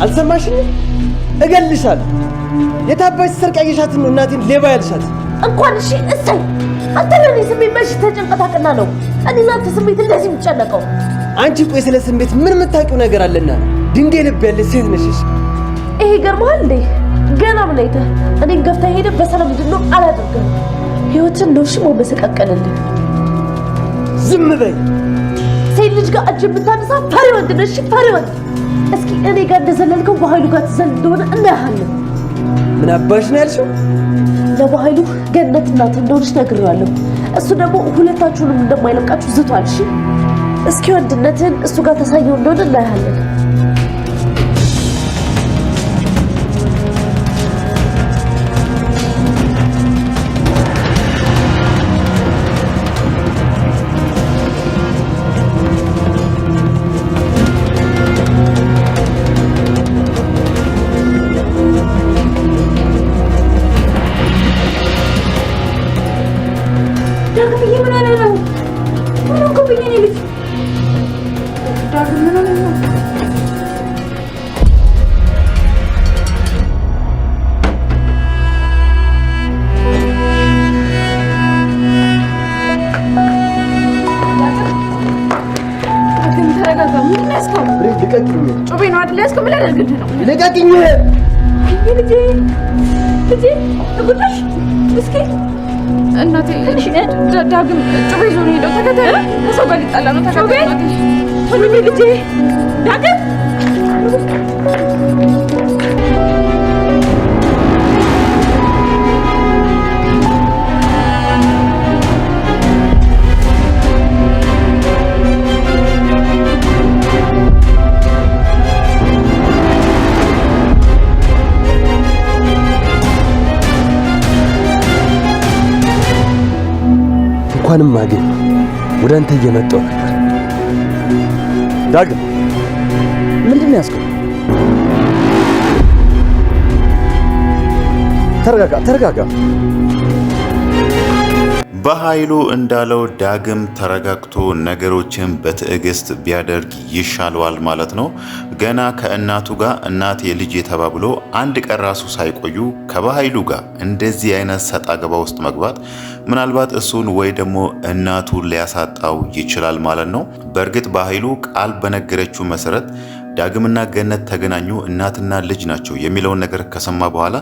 አልሰማሽኝ? እገልሻለሁ። የታባሽ ሰርቅ ያየሻት ነው እናቴን ሌባ ያልሻት። እንኳን እሺ እሰይ። አንተ ለኔ ስሜት መች ተጨንቀታቅና ነው እኔ እናንተ ስሜት እንደዚህ የምትጨነቀው? አንቺ ቆይ ስለ ስሜት ምን የምታውቂው ነገር አለና? ድንጋይ ልብ ያለሽ ሴት ነሽ። ይሄ ይገርምሃል እንዴ? ገና ምን አይተህ እኔን ገፍታ ሄደ በሰላም እንድንኖር አላደርግም። ህይወትን ነው ሽሞ መሰቀቀልልኝ። ዝም በይ። ሴት ልጅ ጋር እጅ ብታነሳ ፈሪ ወንድ ነሽ፣ ፈሪ ወንድ። እስኪ እኔ ጋር እንደዘለልከው በኃይሉ ጋር ትዘል እንደሆነ እናያለን። ምን አባሽ ነው ያልሽው? ለበኃይሉ ገነት እናት እንደሆነች ነግሬዋለሁ። እሱ ደግሞ ሁለታችሁንም እንደማይለቃችሁ ዝቷል። እሺ እስኪ ወንድነትን እሱ ጋር ታሳየው እንደሆነ እናያለን። ዳግም ጩቤ ይዞ ነው ሄደው። ተከተለ ከሰው ጋር ሊጣላ ነው። ተከተለ ጩቤ ልጄ ዳግም እንኳንም አገኝ ወደ አንተ እየመጣሁ ነበር። ዳግም ምንድነው ያስቀው? ተረጋጋ። በኃይሉ እንዳለው ዳግም ተረጋግቶ ነገሮችን በትዕግስት ቢያደርግ ይሻለዋል ማለት ነው። ገና ከእናቱ ጋር እናቴ ልጅ ተባብሎ አንድ ቀን ራሱ ሳይቆዩ ከበኃይሉ ጋር እንደዚህ አይነት ሰጣ ገባ ውስጥ መግባት ምናልባት እሱን ወይ ደግሞ እናቱን ሊያሳጣው ይችላል ማለት ነው። በእርግጥ በኃይሉ ቃል በነገረችው መሰረት ዳግምና ገነት ተገናኙ፣ እናትና ልጅ ናቸው የሚለውን ነገር ከሰማ በኋላ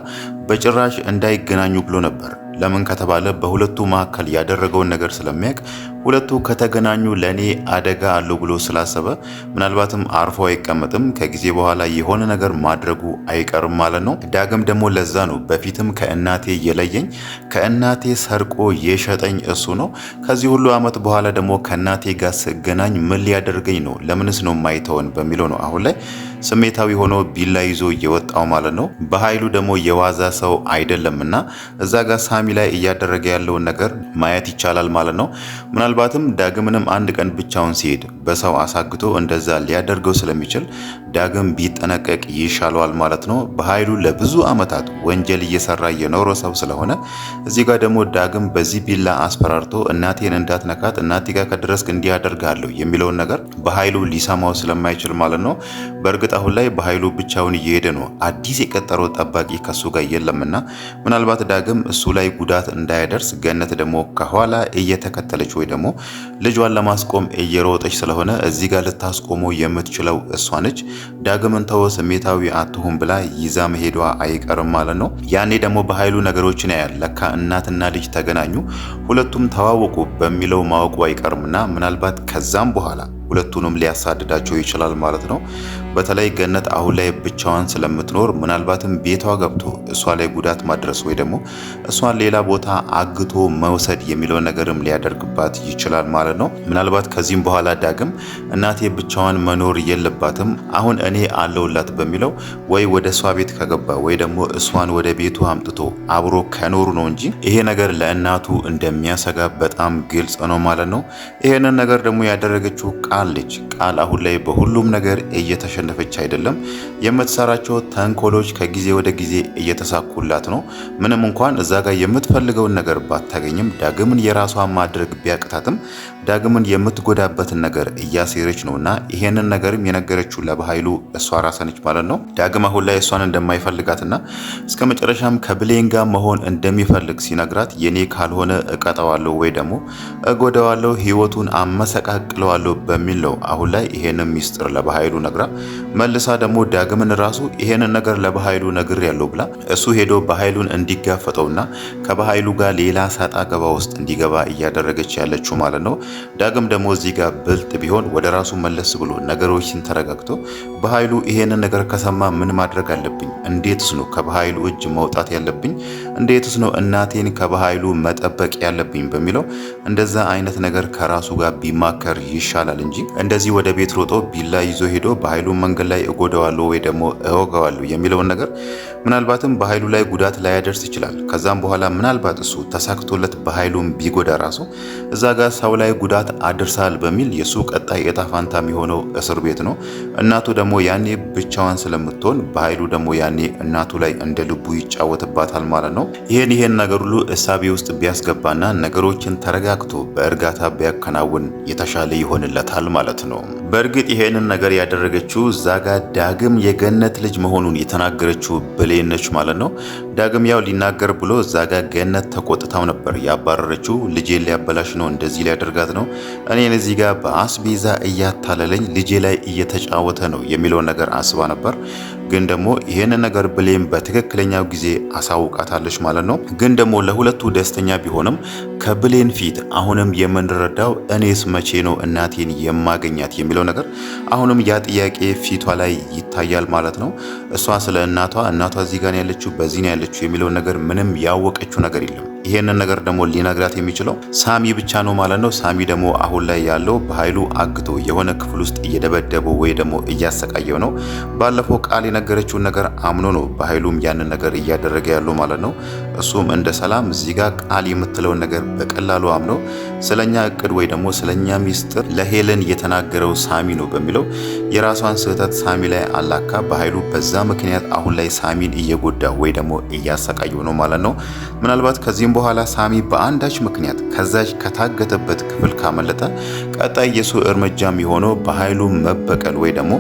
በጭራሽ እንዳይገናኙ ብሎ ነበር። ለምን ከተባለ በሁለቱ መካከል ያደረገውን ነገር ስለሚያውቅ ሁለቱ ከተገናኙ ለኔ አደጋ አለው ብሎ ስላሰበ ምናልባትም አርፎ አይቀመጥም። ከጊዜ በኋላ የሆነ ነገር ማድረጉ አይቀርም ማለት ነው። ዳግም ደግሞ ለዛ ነው በፊትም ከእናቴ የለየኝ፣ ከእናቴ ሰርቆ የሸጠኝ እሱ ነው። ከዚህ ሁሉ ዓመት በኋላ ደግሞ ከእናቴ ጋር ስገናኝ ምን ሊያደርገኝ ነው? ለምንስ ነው ማይተውን በሚለው ነው አሁን ላይ ስሜታዊ ሆኖ ቢላ ይዞ እየወጣው ማለት ነው። በኃይሉ ደግሞ የዋዛ ሰው አይደለምና እዛ ጋር ሳሚ ላይ እያደረገ ያለውን ነገር ማየት ይቻላል ማለት ነው። ምናልባትም ዳግምንም አንድ ቀን ብቻውን ሲሄድ በሰው አሳግቶ እንደዛ ሊያደርገው ስለሚችል ዳግም ቢጠነቀቅ ይሻለዋል ማለት ነው። በኃይሉ ለብዙ ዓመታት ወንጀል እየሰራ የኖረ ሰው ስለሆነ እዚህ ጋር ደግሞ ዳግም በዚህ ቢላ አስፈራርቶ እናቴን እንዳትነካት እናቴ ጋር ከድረስክ እንዲያደርጋለሁ የሚለውን ነገር በኃይሉ ሊሰማው ስለማይችል ማለት ነው። በእርግጥ አሁን ላይ በኃይሉ ብቻውን እየሄደ ነው። አዲስ የቀጠረው ጠባቂ ከሱ ጋር የለምና ምናልባት ዳግም እሱ ላይ ጉዳት እንዳያደርስ ገነት ደግሞ ከኋላ እየተከተለች ወይ ደግሞ ልጇን ለማስቆም እየሮጠች ስለሆነ እዚህ ጋር ልታስቆመው የምትችለው እሷ ነች። ዳግምን ተወ ስሜታዊ አትሁን ብላ ይዛ መሄዷ አይቀርም ማለት ነው። ያኔ ደግሞ በኃይሉ ነገሮችን ያያል። ለካ እናትና ልጅ ተገናኙ፣ ሁለቱም ተዋወቁ በሚለው ማወቁ አይቀርምና ምናልባት ከዛም በኋላ ሁለቱንም ሊያሳድዳቸው ይችላል ማለት ነው። በተለይ ገነት አሁን ላይ ብቻዋን ስለምትኖር ምናልባትም ቤቷ ገብቶ እሷ ላይ ጉዳት ማድረስ ወይ ደግሞ እሷን ሌላ ቦታ አግቶ መውሰድ የሚለው ነገርም ሊያደርግባት ይችላል ማለት ነው። ምናልባት ከዚህም በኋላ ዳግም እናቴ ብቻዋን መኖር የለባትም አሁን እኔ አለውላት በሚለው ወይ ወደ እሷ ቤት ከገባ ወይ ደግሞ እሷን ወደ ቤቱ አምጥቶ አብሮ ከኖሩ ነው እንጂ ይሄ ነገር ለእናቱ እንደሚያሰጋ በጣም ግልጽ ነው ማለት ነው። ይሄንን ነገር ደግሞ ያደረገችው ቃል ልጅ ቃል አሁን ላይ በሁሉም ነገር እየተሸነፈች አይደለም። የምትሰራቸው ተንኮሎች ከጊዜ ወደ ጊዜ እየተሳኩላት ነው። ምንም እንኳን እዛ ጋር የምትፈልገውን ነገር ባታገኝም ዳግምን የራሷ ማድረግ ቢያቅታትም ዳግምን የምትጎዳበትን ነገር እያሴረች ነውና ይሄንን ነገርም የነገረችው ለበኃይሉ እሷ ራሷ ነች ማለት ነው። ዳግም አሁን ላይ እሷን እንደማይፈልጋትና እስከ መጨረሻም ከብሌን ጋር መሆን እንደሚፈልግ ሲነግራት የኔ ካልሆነ እቀጣዋለሁ ወይ ደግሞ እጎዳዋለሁ፣ ህይወቱን አመሰቃቅለዋለሁ በሚል ነው አሁን ላይ ይሄንን ሚስጥር ለበኃይሉ ነግራ መልሳ ደግሞ ዳግምን ራሱ ይሄንን ነገር ለበኃይሉ ነግሬያለሁ ብላ እሱ ሄዶ በኃይሉን እንዲጋፈጠውና ከበኃይሉ ጋር ሌላ ሳጣ ገባ ውስጥ እንዲገባ እያደረገች ያለችው ማለት ነው። ዳግም ደግሞ እዚህ ጋር ብልጥ ቢሆን ወደ ራሱ መለስ ብሎ ነገሮችን ተረጋግቶ በኃይሉ ይሄንን ነገር ከሰማ ምን ማድረግ አለብኝ? እንዴትስ ነው ከበኃይሉ እጅ መውጣት ያለብኝ? እንዴትስ ነው እናቴን ከበኃይሉ መጠበቅ ያለብኝ? በሚለው እንደዛ አይነት ነገር ከራሱ ጋር ቢማከር ይሻላል እንጂ እንደዚህ ወደ ቤት ሮጦ ቢላ ይዞ ሄዶ በኃይሉ መንገድ ላይ እጎዳዋለሁ ወይ ደግሞ እወጋዋለሁ የሚለውን ነገር ምናልባትም በኃይሉ ላይ ጉዳት ላያደርስ ይችላል። ከዛም በኋላ ምናልባት እሱ ተሳክቶለት በኃይሉን ቢጎዳ ራሱ እዛ ጋር ሰው ላይ ጉዳት አድርሳል በሚል የሱ ቀጣይ እጣ ፋንታ የሚሆነው እስር ቤት ነው። እናቱ ደግሞ ያኔ ብቻዋን ስለምትሆን በኃይሉ ደግሞ ያኔ እናቱ ላይ እንደ ልቡ ይጫወትባታል ማለት ነው። ይሄን ነገር ሁሉ እሳቤ ውስጥ ቢያስገባና ነገሮችን ተረጋግቶ በእርጋታ ቢያከናውን የተሻለ ይሆንለታል ማለት ነው። በእርግጥ ይሄንን ነገር ያደረገችው ዛጋ ዳግም የገነት ልጅ መሆኑን የተናገረችው ብሌን ነች ማለት ነው። ዳግም ያው ሊናገር ብሎ ዛጋ ገነት ተቆጥታው ነበር ያባረረችው። ልጄን ሊያበላሽ ነው፣ እንደዚህ ሊያደርጋት ነው፣ እኔን እዚህ ጋር በአስቤዛ እያታለለኝ ልጄ ላይ እየተጫወተ ነው የሚለውን ነገር አስባ ነበር። ግን ደግሞ ይሄንን ነገር ብሌን በትክክለኛው ጊዜ አሳውቃታለች ማለት ነው። ግን ደግሞ ለሁለቱ ደስተኛ ቢሆንም ከብሌን ፊት አሁንም የምንረዳው እኔስ መቼ ነው እናቴን የማገኛት የሚለው ነገር አሁንም ያ ጥያቄ ፊቷ ላይ ይታያል ማለት ነው። እሷ ስለ እናቷ እዚህ ጋር ያለችው በዚህ ነው ያለችው የሚለው ነገር ምንም ያወቀችው ነገር የለም። ይሄንን ነገር ደግሞ ሊነግራት የሚችለው ሳሚ ብቻ ነው ማለት ነው። ሳሚ ደግሞ አሁን ላይ ያለው በኃይሉ አግቶ የሆነ ክፍል ውስጥ እየደበደበው ወይ ደግሞ እያሰቃየው ነው። ባለፈው ቃል የነገረችውን ነገር አምኖ ነው በኃይሉም ያንን ነገር እያደረገ ያለው ማለት ነው። እሱም እንደ ሰላም እዚህ ጋር ቃል የምትለውን ነገር በቀላሉ አምኖ ስለኛ እቅድ ወይ ደግሞ ስለኛ ሚስጥር ለሄለን የተናገረው ሳሚ ነው በሚለው የራሷን ስህተት ሳሚ ላይ አላካ በኃይሉ በዛ ምክንያት አሁን ላይ ሳሚን እየጎዳ ወይ ደግሞ እያሰቃየው ነው ማለት ነው። ምናልባት ከዚህም በኋላ ሳሚ በአንዳች ምክንያት ከዛች ከታገተበት ክፍል ካመለጠ ቀጣይ የሱ እርምጃ የሚሆነው በኃይሉ መበቀል ወይ ደግሞ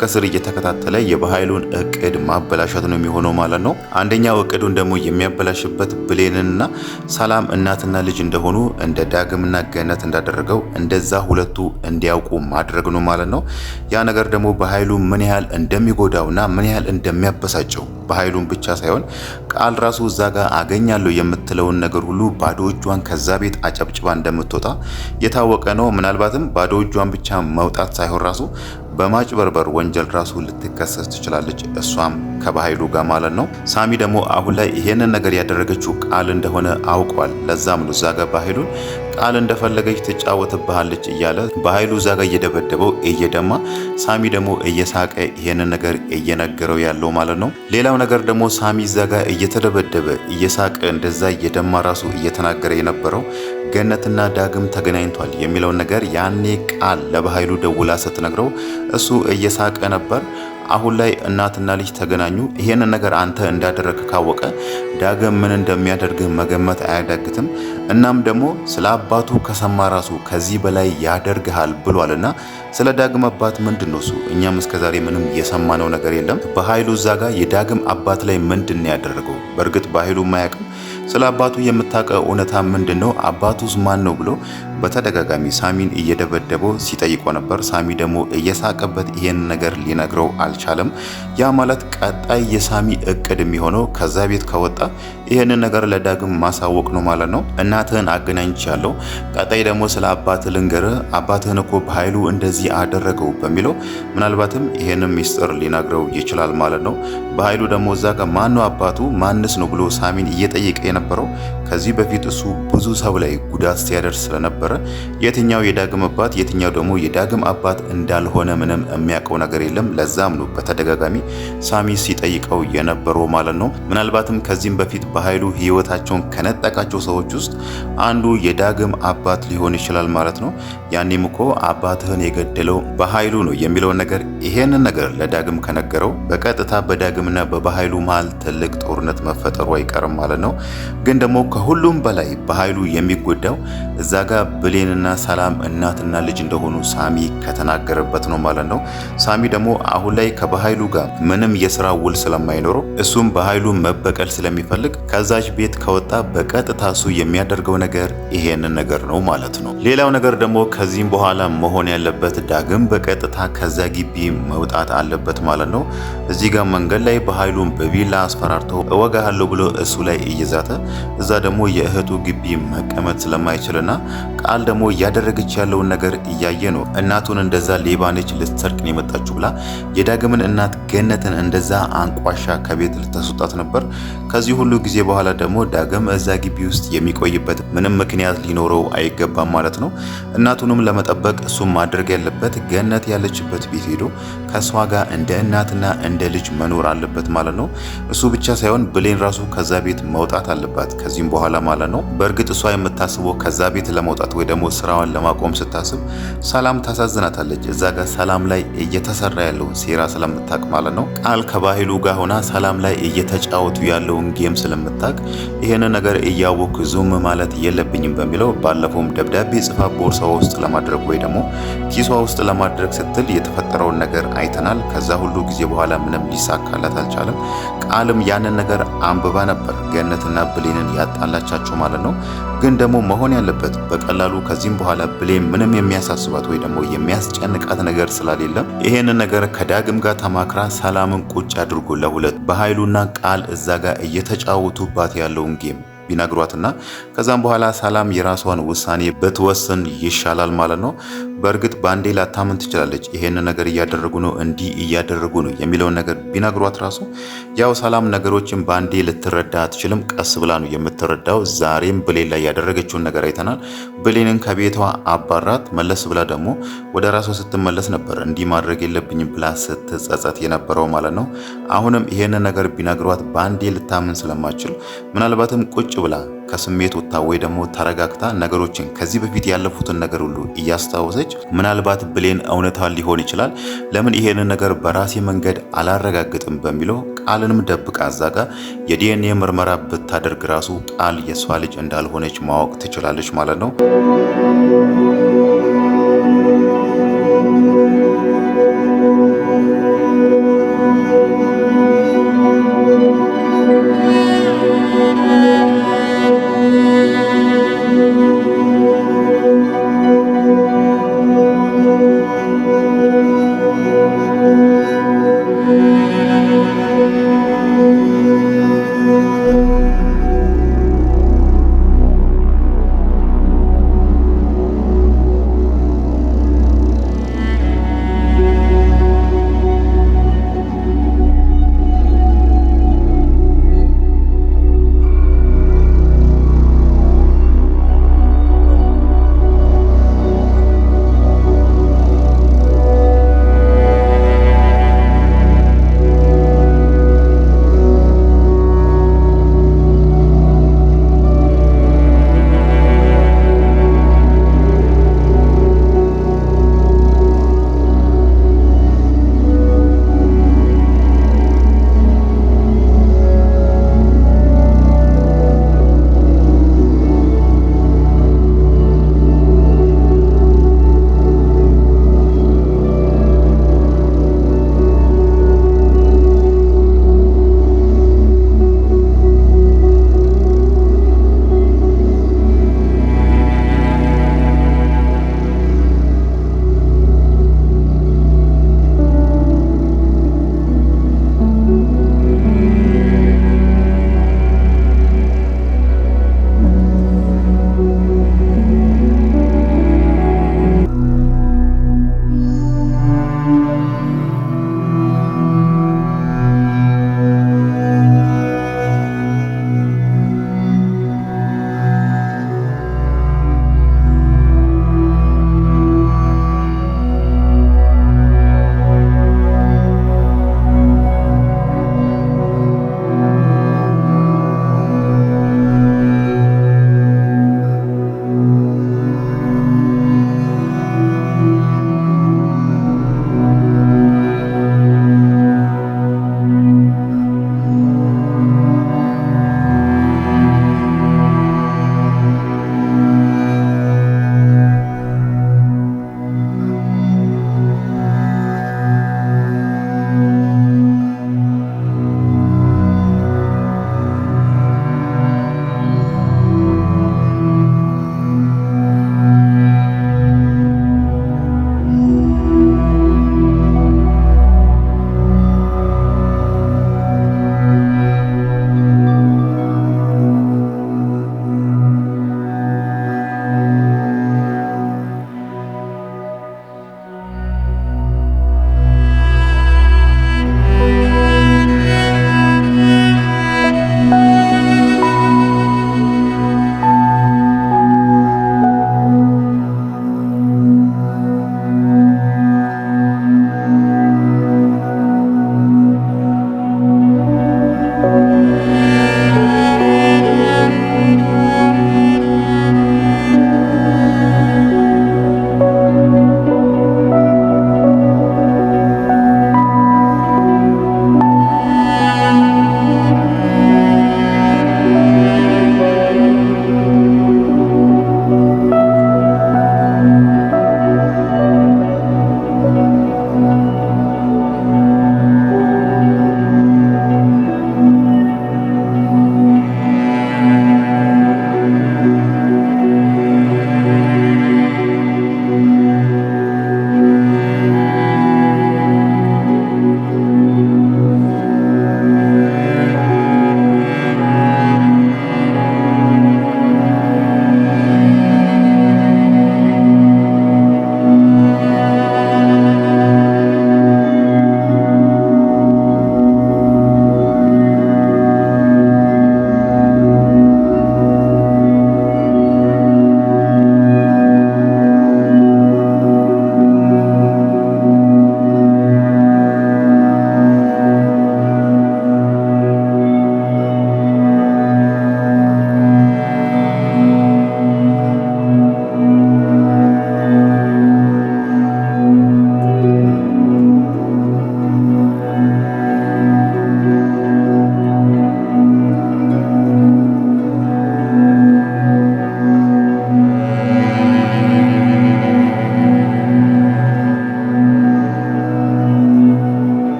ከስር እየተከታተለ የበኃይሉን እቅድ ማበላሸት ነው የሚሆነው ማለት ነው። አንደኛው እቅዱን ደግሞ የሚያበላሽበት ብሌንና ሰላም እናትና ልጅ እንደሆኑ እንደ ዳግምና ገነት እንዳደረገው እንደዛ ሁለቱ እንዲያውቁ ማድረግ ነው ማለት ነው። ያ ነገር ደግሞ በኃይሉ ምን ያህል እንደሚጎዳውና ምን ያህል እንደሚያበሳጨው በኃይሉን ብቻ ሳይሆን ቃል ራሱ እዛ ጋር አገኛለሁ የምትለውን ነገር ሁሉ ባዶ እጇን ከዛ ቤት አጨብጭባ እንደምትወጣ የታወቀ ነው። ምናልባትም ባዶ እጇን ብቻ መውጣት ሳይሆን ራሱ በማጭበርበር ወንጀል ራሱ ልትከሰስ ትችላለች፣ እሷም ከበኃይሉ ጋር ማለት ነው። ሳሚ ደግሞ አሁን ላይ ይሄንን ነገር ያደረገችው ቃል እንደሆነ አውቋል። ለዛም ነው እዛ ጋር በኃይሉን ቃል እንደፈለገች ትጫወትብሃለች እያለ በኃይሉ እዛ ጋር እየደበደበው እየደማ፣ ሳሚ ደግሞ እየሳቀ ይሄንን ነገር እየነገረው ያለው ማለት ነው። ሌላው ነገር ደግሞ ሳሚ እዛ ጋር እየተደበደበ እየሳቀ እንደዛ እየደማ ራሱ እየተናገረ የነበረው ገነትና ዳግም ተገናኝቷል የሚለውን ነገር ያኔ ቃል ለበኃይሉ ደውላ ስትነግረው እሱ እየሳቀ ነበር። አሁን ላይ እናትና ልጅ ተገናኙ። ይሄንን ነገር አንተ እንዳደረክ ካወቀ ዳግም ምን እንደሚያደርግ መገመት አያዳግትም። እናም ደግሞ ስለ አባቱ ከሰማ ራሱ ከዚህ በላይ ያደርግሃል ብሏልና ስለ ዳግም አባት ምንድነው እሱ እኛም እስከዛሬ ምንም የሰማነው ነገር የለም። በኃይሉ እዛ ጋር የዳግም አባት ላይ ምንድነው ያደረገው? በእርግጥ በኃይሉ ማያውቅም። ስለ አባቱ የምታውቀው እውነታ ምንድነው? አባቱስ ማን ነው ብሎ በተደጋጋሚ ሳሚን እየደበደበው ሲጠይቀው ነበር። ሳሚ ደግሞ እየሳቀበት ይሄን ነገር ሊነግረው አልቻለም። ያ ማለት ቀጣይ የሳሚ እቅድ የሚሆነው ከዛ ቤት ከወጣ ይሄንን ነገር ለዳግም ማሳወቅ ነው ማለት ነው። እናትህን አገናኝቻለሁ፣ ቀጣይ ደግሞ ስለ አባትህ ልንገርህ፣ አባትህን እኮ በኃይሉ እንደዚህ አደረገው በሚለው ምናልባትም ይሄንን ሚስጥር ሊነግረው ይችላል ማለት ነው። በኃይሉ ደግሞ እዛ ጋር ማነው አባቱ ማንስ ነው ብሎ ሳሚን እየጠየቀ የነበረው ከዚህ በፊት እሱ ብዙ ሰው ላይ ጉዳት ሲያደርስ ስለነበረ የትኛው የዳግም አባት የትኛው ደግሞ የዳግም አባት እንዳልሆነ ምንም የሚያውቀው ነገር የለም። ለዛም ነው በተደጋጋሚ ሳሚ ሲጠይቀው የነበረው ማለት ነው። ምናልባትም ከዚህም በፊት በኃይሉ ህይወታቸውን ከነጠቃቸው ሰዎች ውስጥ አንዱ የዳግም አባት ሊሆን ይችላል ማለት ነው። ያኔም እኮ አባትህን የገደለው በኃይሉ ነው የሚለውን ነገር ይሄንን ነገር ለዳግም ከነገረው በቀጥታ በዳግምና በኃይሉ መሃል ትልቅ ጦርነት መፈጠሩ አይቀርም ማለት ነው። ግን ደግሞ ከሁሉም በላይ በኃይሉ የሚጎዳው እዛ ጋር ብሌንና ሰላም እናትና ልጅ እንደሆኑ ሳሚ ከተናገረበት ነው ማለት ነው። ሳሚ ደግሞ አሁን ላይ ከኃይሉ ጋር ምንም የስራ ውል ስለማይኖረው እሱም በኃይሉ መበቀል ስለሚፈልግ ከዛች ቤት ከወጣ በቀጥታ እሱ የሚያደርገው ነገር ይሄንን ነገር ነው ማለት ነው። ሌላው ነገር ደግሞ ከዚህም በኋላ መሆን ያለበት ዳግም በቀጥታ ከዛ ግቢ መውጣት አለበት ማለት ነው። እዚህ ጋር መንገድ ላይ በኃይሉን በቢላ አስፈራርተው እወጋሃለሁ ብሎ እሱ ላይ እየዛተ እዛ ደግሞ የእህቱ ግቢ መቀመጥ ስለማይችልና ቃል ደግሞ እያደረገች ያለውን ነገር እያየ ነው። እናቱን እንደዛ ሌባነች ልትሰርቅን የመጣችሁ ብላ የዳግምን እናት ገነትን እንደዛ አንቋሻ ከቤት ልታስወጣት ነበር። ከዚህ ሁሉ ጊዜ በኋላ ደግሞ ዳግም እዛ ግቢ ውስጥ የሚቆይበት ምንም ምክንያት ሊኖረው አይገባም ማለት ነው። እናቱንም ለመጠበቅ እሱም ማድረግ ያለበት ገነት ያለችበት ቤት ሄዶ ከሷ ጋር እንደ እናትና እንደ ልጅ መኖር አለበት ማለት ነው። እሱ ብቻ ሳይሆን ብሌን ራሱ ከዛ ቤት መውጣት አለባት ከዚህም በኋላ ማለት ነው። በእርግጥ እሷ የምታስበው ከዛ ቤት ለመውጣት ወይ ደግሞ ስራዋን ለማቆም ስታስብ ሰላም ታሳዝናታለች። እዛ ጋር ሰላም ላይ እየተሰራ ያለውን ሴራ ስለምታቅ ማለት ነው። ቃል ከባህሉ ጋር ሆና ሰላም ላይ እየተጫወቱ ያለውን ጌም ስለምታቅ ይሄን ነገር እያወኩ ዙም ማለት የለብኝም በሚለው ባለፈውም ደብዳቤ ጽፋ ቦርሳ ውስጥ ለማድረግ ወይ ደግሞ ኪሷ ውስጥ ለማድረግ ስትል የተፈጠረውን ነገር አይተናል። ከዛ ሁሉ ጊዜ በኋላ ምንም ሊሳካላት አልቻለም። ቃልም ያንን ነገር አንብባ ነበር ገነትና ብሌንን ያጣላቻቸው ማለት ነው። ግን ደግሞ መሆን ያለበት በቀላሉ ከዚህም በኋላ ብሌን ምንም የሚያሳስባት ወይ ደግሞ የሚያስጨንቃት ነገር ስለሌለ ይሄንን ነገር ከዳግም ጋር ተማክራ ሰላምን ቁጭ አድርጎ ለሁለት በኃይሉና ቃል እዛ ጋር እየተጫወቱባት ያለውን ጌም ቢነግሯትና ከዛም በኋላ ሰላም የራሷን ውሳኔ ብትወስን ይሻላል ማለት ነው። በእርግጥ ባንዴ ላታምን ትችላለች። ይሄን ነገር እያደረጉ ነው እንዲህ እያደረጉ ነው የሚለውን ነገር ቢነግሯት ራሱ ያው ሰላም ነገሮችን ባንዴ ልትረዳ አትችልም። ቀስ ብላ ነው የምትረዳው። ዛሬም ብሌን ላይ ያደረገችውን ነገር አይተናል። ብሌንን ከቤቷ አባራት መለስ ብላ ደግሞ ወደ ራሷ ስትመለስ ነበር እንዲህ ማድረግ የለብኝም ብላ ስትጸጸት የነበረው ማለት ነው። አሁንም ይሄን ነገር ቢነግሯት ባንዴ ልታምን ስለማትችል ምናልባትም ቁጭ ብላ ከስሜት ወጥታ ወይ ደግሞ ተረጋግታ ነገሮችን ከዚህ በፊት ያለፉትን ነገር ሁሉ እያስታወሰች ምናልባት ብሌን እውነታን ሊሆን ይችላል ለምን ይሄንን ነገር በራሴ መንገድ አላረጋግጥም በሚለው ቃልንም ደብቃ አዛጋ የዲኤንኤ ምርመራ ብታደርግ ራሱ ቃል የሷ ልጅ እንዳልሆነች ማወቅ ትችላለች ማለት ነው።